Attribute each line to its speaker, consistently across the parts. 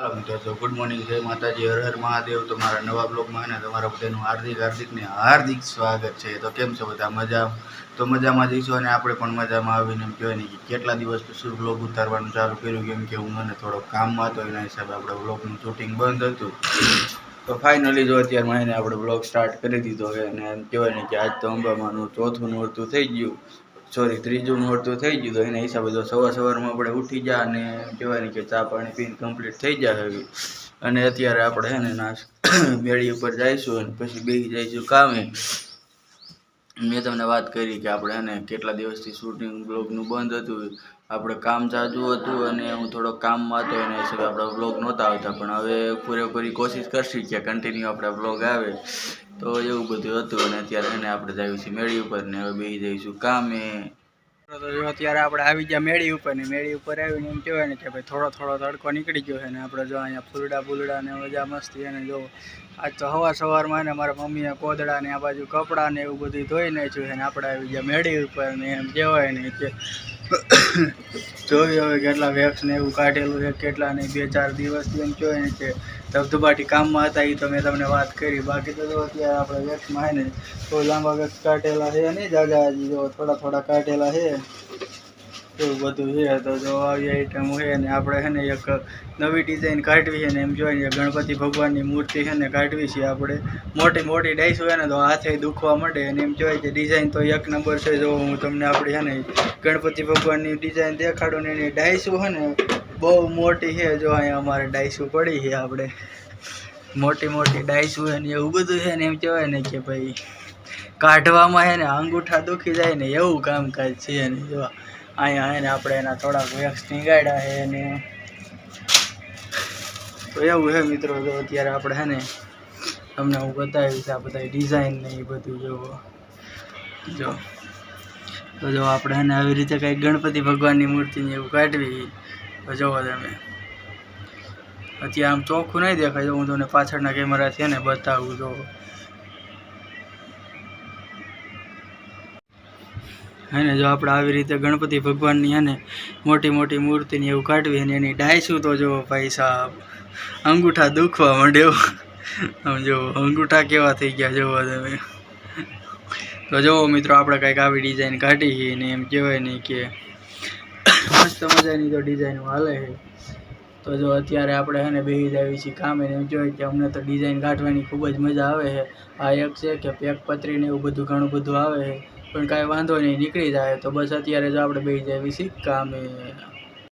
Speaker 1: Hello मित्रों, तो good morning, जय माताजी, हर हर महादेव। તમારા નવા બ્લોગમાં ને તમારા બધાનું હાર્દિક સ્વાગત છે। તો કેમ છો બધા? મજા? તો મજામાં જઈશું અને આપણે પણ મજામાં આવીને એમ કહેવાય ને કે કેટલા દિવસ પછી બ્લોગ ઉતારવાનું ચાલુ કર્યું, કેમ કે હું મને થોડો કામમાં હતો, એના હિસાબે આપણે બ્લોગનું શૂટિંગ બંધ હતું। તો ફાઇનલી જો અત્યારે મહિને આપણે બ્લોગ સ્ટાર્ટ કરી દીધો છે અને એમ કહેવાય ને કે આજ તો અંબામાનું ચોથું નોરતું થઈ ગયું, સોરી ત્રીજું નોરતું થઈ ગયું। તો એના હિસાબે જો સવારમાં આપણે ઉઠી ગયા અને કહેવાય ને કે ચા પાણી પીને કમ્પ્લીટ થઈ જાય હવે। અને અત્યારે આપણે છે ને મેળી ઉપર જઈશું અને પછી બેસી જઈશું કામે। મેં તમને વાત કરી કે આપણે છે ને કેટલા દિવસથી શૂટિંગ બ્લોગનું બંધ હતું, આપણે કામ ચાલુ હતું અને હું થોડો કામમાં હતો, એના હિસાબે આપણા બ્લોગ નહોતા આવતા, પણ હવે પૂરેપૂરી કોશિશ કરશું કે કન્ટિન્યુ આપણા બ્લોગ આવે। તો એવું બધું હતું અને અત્યારે છે ને આપણે જઈએ છીએ મેળી ઉપર ને હવે બેસી જઈશું કામે। તો જો અત્યારે આપણે આવી ગયા મેળી ઉપર ને મેળી ઉપર આવીને એમ કહેવાય ને કે ભાઈ થોડો તડકો નીકળી ગયો છે ને આપણે જો અહીંયા ફૂલડા ને મજા મસ્તી અને જો આજ તો સવારમાં ને મારા મમ્મીએ કોદડા ને આ બાજુ કપડાં ને એવું બધું ધોઈ નાખ્યું છે ને આપણે આવી ગયા મેળી ઉપર ને એમ કહેવાય ને કે જોઈ હવે કેટલા વેક્સ ને એવું કાઢેલું છે, કેટલા નહીં 2-4 દિવસથી એમ કહેવાય ને કે ધબધબાટી કામમાં હતા, એ તો મેં તમને વાત કરી। બાકી તો જો અત્યારે આપણે વેક્સમાં છે ને કોઈ લાંબા વેક્સ કાઢેલા છે નહીં, જાજા હજી જો થોડા કાઢેલા છે, એવું બધું છે। તો જો આવી આઈટમ છે ને આપણે છે ને એક નવી ડિઝાઇન કાઢવી છે ને એમ કહેવાય ને ગણપતિ ભગવાનની મૂર્તિ છે ને કાઢવી છે આપણે। મોટી ડાઈસ હોય ને તો હાથે દુખવા માંડે અને એમ કહેવાય કે ડિઝાઇન તો એક નંબર છે। જો હું તમને આપણી છે ને ગણપતિ ભગવાનની ડિઝાઇન દેખાડું ને એની ડાઈસું છે ને બહુ મોટી છે। જો અહીંયા અમારે ડાઈસું પડી છે, આપણે મોટી ડાઈસું છે ને એવું બધું છે ને એમ કહેવાય ને કે ભાઈ કાઢવામાં છે ને અંગૂઠા દુખી જાય ને એવું કામકાજ છે ને જો અહીંયા ને આપણે એના થોડાક વેક્સ નીકાળ્યા છે ને તો એવું છે મિત્રો। જો અત્યારે આપણે છે ને તમને હું બતાવીશ આ બધા ડિઝાઇન ને એ બધું જોવો। તો જો આપણે છે ને આવી રીતે કંઈક ગણપતિ ભગવાનની મૂર્તિને એવું કાઢવી તો જોવો તમે। અત્યારે આમ ચોખ્ખું નહીં દેખાય, હું તમને પાછળના કેમેરાથી ને બતાવું। જો હે ને જો આપણે આવી રીતે ગણપતિ ભગવાનની હે ને મોટી મૂર્તિની એવું કાઢવી અને એની ડાઈસું તો જો ભાઈ સાહેબ અંગૂઠા દુખવા માંડ્યો, આમ જો અંગૂઠા કેવા થઈ ગયા જોવો તમે। તો જોવો મિત્રો આપણે કંઈક આવી ડિઝાઇન કાઢી ને એમ કહેવાય ને કે મસ્ત મજાની તો ડિઝાઇન હાલે છે। તો જો અત્યારે આપણે છે ને બેસી જાવી છીએ કામે ને એમ કહેવાય કે અમને તો ડિઝાઇન કાઢવાની ખૂબ જ મજા આવે છે। આ એક છે કે પેક પતરી ને એવું બધું ઘણું બધું આવે છે, પણ કાંઈ વાંધો નહીં, નીકળી જાય। તો બસ અત્યારે જો આપણે બેસી જાવી છીએ કામે।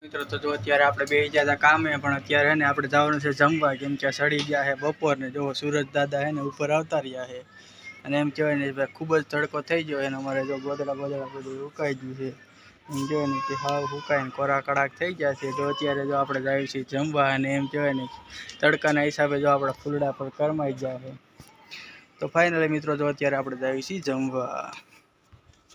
Speaker 1: મિત્રો તો જો અત્યારે આપણે બેસી ગયા હતા કામે, પણ અત્યારે ને આપણે જવાનું છે જમવા, કેમ કે સડી ગયા છે બપોરને। જો સૂરજ દાદા છે ને ઉપર આવતા રહ્યા છે અને એમ કહેવાય ને ખૂબ જ તડકો થઈ ગયો અને અમારે જો ગોદડા બધું સુકાઈ ગયું છે, એમ કહેવાય ને કે હાવ સુકાઈને કોરા કડાક થઈ ગયા છે। તો અત્યારે જો આપણે જઈએ છીએ જમવા અને એમ કહેવાય ને તડકાના હિસાબે જો આપણા ફૂલડા પર કરમાઈ ગયા છે। તો ફાઇનલી મિત્રો જો અત્યારે આપણે જઈએ છીએ જમવા।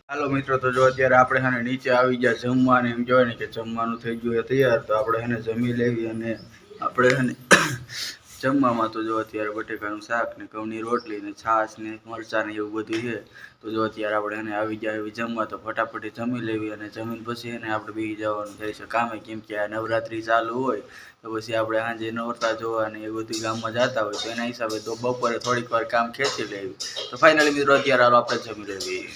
Speaker 1: હાલો મિત્રો, તો જો અત્યારે આપણે છે ને નીચે આવી ગયા જમવા ને એમ કહેવાય ને કે જમવાનું થઈ ગયું તૈયાર। તો આપણે છે ને જમી લેવી અને આપણે છે ને જમવામાં તો જો અત્યારે બટેકાનું શાક ને ઘઉંની રોટલી ને છાશ ને મરચાં ને એવું બધું છે। તો જો અત્યારે આપણે એને આવી ગયા એવી જમવા, તો ફટાફટ જમી લેવી અને જમીન પછી એને આપણે બેસી જવાનું થાય છે કામે, કેમ કે આ નવરાત્રિ ચાલુ હોય તો પછી આપણે સાંજે નોરતા જોવા ને એ બધું ગામમાં જતા હોય, તો એના હિસાબે તો બપોરે થોડીક વાર કામ ખેંચી લેવી। તો ફાઇનલી મિત્રો અત્યારે હાલો આપણે જમી લેવી।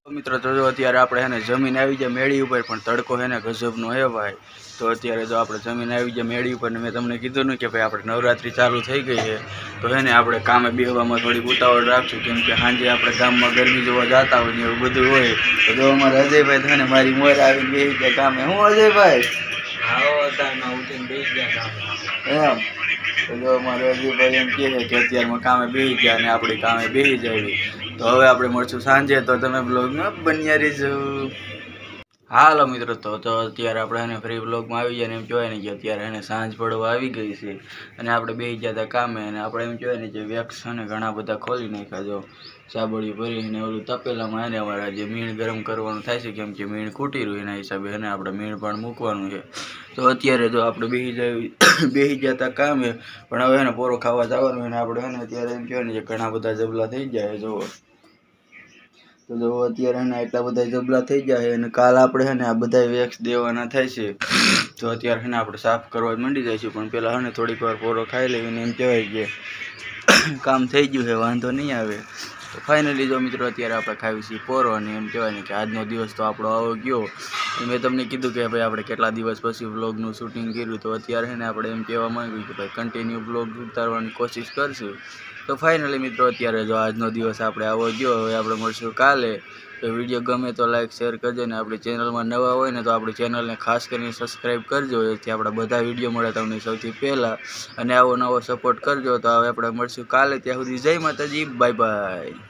Speaker 1: તો મિત્રો તો જો અત્યારે આપણે છે ને જમીન આવી ગયા મેળી ઉપર, પણ તડકો છે ને ગજબનો હે ભાઈ। તો અત્યારે જો આપણે જમીન આવી ગયા મેળી ઉપર ને મેં તમને કીધું ને કે ભાઈ આપણે નવરાત્રિ ચાલુ થઈ ગઈ છે, તો છે ને આપણે કામે બેસવામાં થોડીક ઉતાવળ રાખશું, કેમ કે સાંજે આપણે ગામમાં ગરમી જોવા જતા હોય ને એવું બધું હોય। તો જો અમારે અજયભાઈ છે ને મારી મોર આવીને બેસી ગયા કામે। હું અજયભાઈ આવો અત્યારમાં ઉઠીને બેસી ગયા કામે એમ। તો જો અમારે અજયભાઈ એમ કહે કે અત્યારમાં કામે બેસી ગયા અને આપણે કામે બેસી જવી। તો હવે આપણે મળશું સાંજે, તો તમે બ્લોગમાં બન્યા રહેજો। હાલો મિત્રો, તો અત્યારે આપણે એને ફ્રી બ્લોગમાં આવી ગયા ને એમ કહેવાય ને કે અત્યારે એને સાંજ પડવા આવી ગઈ છે અને આપણે બેસી ગયા હતા કામે અને આપણે એમ કહેવાય ને કે વેક્સ છે ને ઘણા બધા ખોલી નાખ્યા। જો સાબડી ભરીને ઓલું તપેલામાં એને અમારા જે મીણ ગરમ કરવાનું થાય છે, કેમ કે મીણ ખૂટી રહ્યું એના હિસાબે એને આપણે મીણ પણ મૂકવાનું છે। તો અત્યારે જો આપણે બેસી ગયા હતા કામે, પણ હવે એને પોરો ખાવા જવાનું અને આપણે એને અત્યારે એમ કહેવાય ને કે ઘણા બધા જબલા થઈ જાય જો। તો જો અત્યારે એને એટલા બધા જબલા થઈ ગયા છે અને કાલ આપણે છે ને આ બધા વેક્સ દેવાના થાય છે। તો અત્યારે છે ને આપણે સાફ કરવા માંડી જઈશું, પણ પહેલાં છે ને થોડીક વાર પોરો ખાઈ લઈને એમ કહેવાય કે કામ થઈ ગયું છે, વાંધો નહીં આવે. તો ફાઇનલી જો મિત્રો અત્યારે આપણે ખાવી છીએ પોરો, અને એમ કહેવાય ને કે આજનો દિવસ તો આપણો આવો ગયો. મેં તમને કીધું કે ભાઈ આપણે કેટલા દિવસ પછી વ્લોગનું શૂટિંગ કર્યું, તો અત્યારે છે ને આપણે એમ કહેવા માંગ્યું કે ભાઈ કન્ટિન્યુ વ્લોગ ઉતારવાની કોશિશ કરશું. તો ફાઇનલી મિત્રો અત્યારે જો આજનો દિવસ આપણે આવો ગયો. હવે આપણે મળશું કાલે. તો વિડીયો ગમે તો લાઈક શેર કરજો, ને આપણી ચેનલમાં નવા હોય ને તો આપણી ચેનલને ખાસ કરીને સબસ્ક્રાઈબ કરજો, જેથી આપણા બધા વિડીયો મળે તમને સૌથી પહેલાં, અને આવો નવો સપોર્ટ કરજો. તો હવે આપણે મળશું કાલે, ત્યાં સુધી જય માતાજી, બાય બાય.